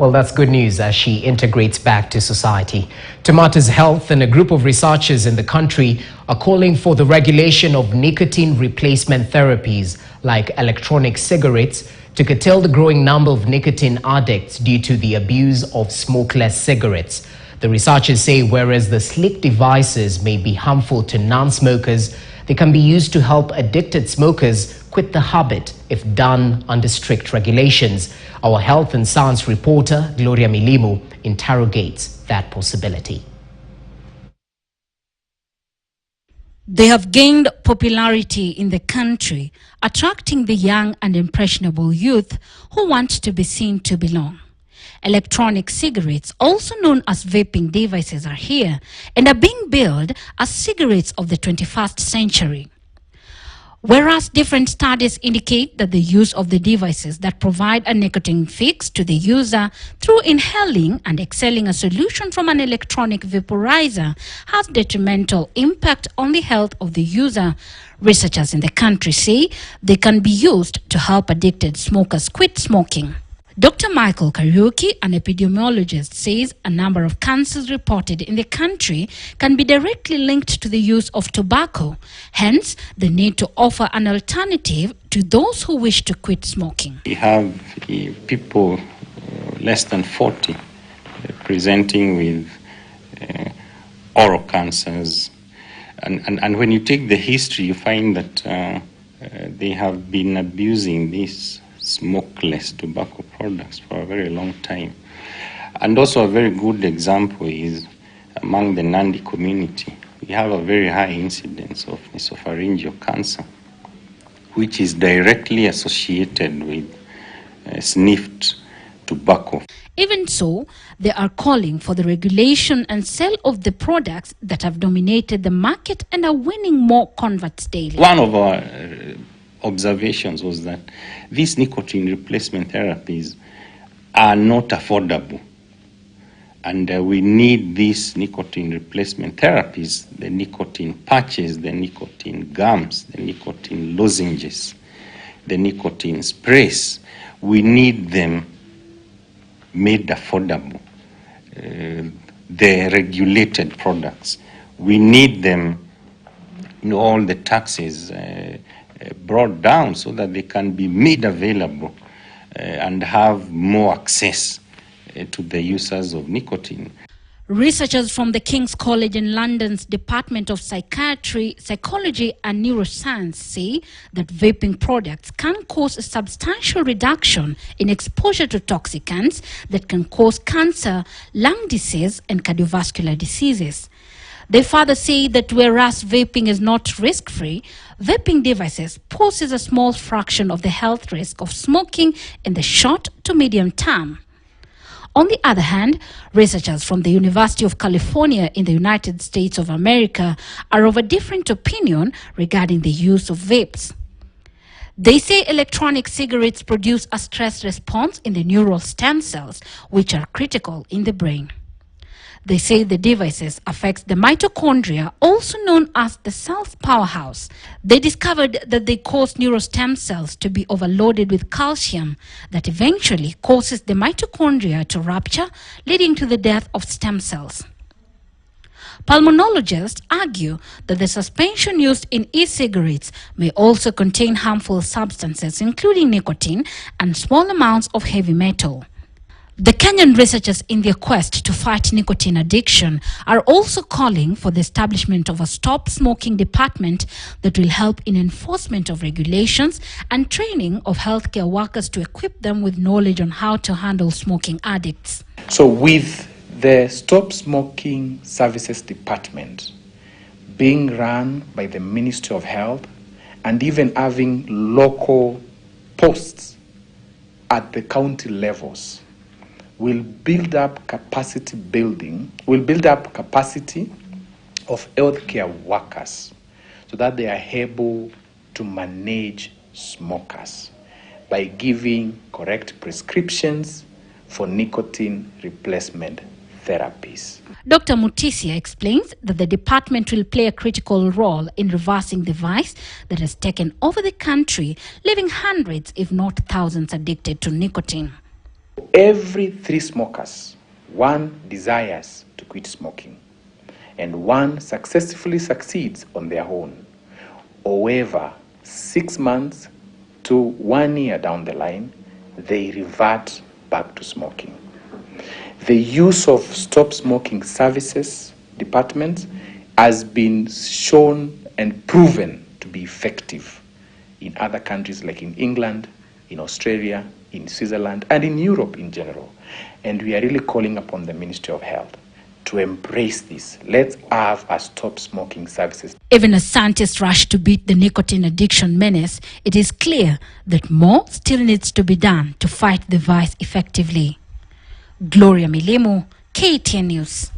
Well, that's good news as she integrates back to society. Tomatoes Health and a group of researchers in the country are calling for the regulation of nicotine replacement therapies like electronic cigarettes to curtail the growing number of nicotine addicts due to the abuse of smokeless cigarettes. The researchers say whereas the slick devices may be harmful to non-smokers, they can be used to help addicted smokers quit the habit if done under strict regulations. Our health and science reporter, Gloria Milimu, interrogates that possibility. They have gained popularity in the country, attracting the young and impressionable youth who want to be seen to belong. Electronic cigarettes, also known as vaping devices, are here and are being billed as cigarettes of the 21st century. Whereas different studies indicate that the use of the devices that provide a nicotine fix to the user through inhaling and exhaling a solution from an electronic vaporizer has detrimental impact on the health of the user, researchers in the country say they can be used to help addicted smokers quit smoking. Dr. Michael Kariuki, an epidemiologist, says a number of cancers reported in the country can be directly linked to the use of tobacco. Hence, the need to offer an alternative to those who wish to quit smoking. We have people less than 40 presenting with oral cancers. And when you take the history, you find that they have been abusing these smokeless tobacco products for a very long time. And also a very good example is among the Nandi community. We have a very high incidence of nasopharyngeal cancer, which is directly associated with sniffed tobacco. Even so, they are calling for the regulation and sale of the products that have dominated the market and are winning more converts daily. One of our observations was that these nicotine replacement therapies are not affordable, and we need these nicotine replacement therapies, the nicotine patches, the nicotine gums, the nicotine lozenges, the nicotine sprays. We need them made affordable, the regulated products. We need them, all the taxes brought down so that they can be made available and have more access to the users of nicotine. Researchers from the King's College in London's Department of Psychiatry, Psychology and Neuroscience say that vaping products can cause a substantial reduction in exposure to toxicants that can cause cancer, lung disease and cardiovascular diseases. They further say that whereas vaping is not risk-free, vaping devices poses a small fraction of the health risk of smoking in the short to medium term. On the other hand, researchers from the University of California in the United States of America are of a different opinion regarding the use of vapes. They say electronic cigarettes produce a stress response in the neural stem cells, which are critical in the brain. They say the devices affect the mitochondria, also known as the cell's powerhouse. They discovered that they cause neurostem cells to be overloaded with calcium that eventually causes the mitochondria to rupture, leading to the death of stem cells. Pulmonologists argue that the suspension used in e-cigarettes may also contain harmful substances, including nicotine and small amounts of heavy metal. The Kenyan researchers, in their quest to fight nicotine addiction, are also calling for the establishment of a stop smoking department that will help in enforcement of regulations and training of healthcare workers to equip them with knowledge on how to handle smoking addicts. So with the Stop Smoking Services Department being run by the Ministry of Health and even having local posts at the county levels, will build up capacity of healthcare workers so that they are able to manage smokers by giving correct prescriptions for nicotine replacement therapies. Dr. Mutisia explains that the department will play a critical role in reversing the vice that has taken over the country, leaving hundreds, if not thousands, addicted to nicotine. Every 3 smokers, 1 desires to quit smoking, and 1 successfully succeeds on their own. However, 6 months to 1 year down the line, they revert back to smoking. The use of stop smoking services departments has been shown and proven to be effective in other countries like in England, in Australia, in Switzerland, and in Europe in general. And we are really calling upon the Ministry of Health to embrace this. Let's have a stop smoking services. Even as scientists rush to beat the nicotine addiction menace, it is clear that more still needs to be done to fight the vice effectively. Gloria Milemo, KTN News.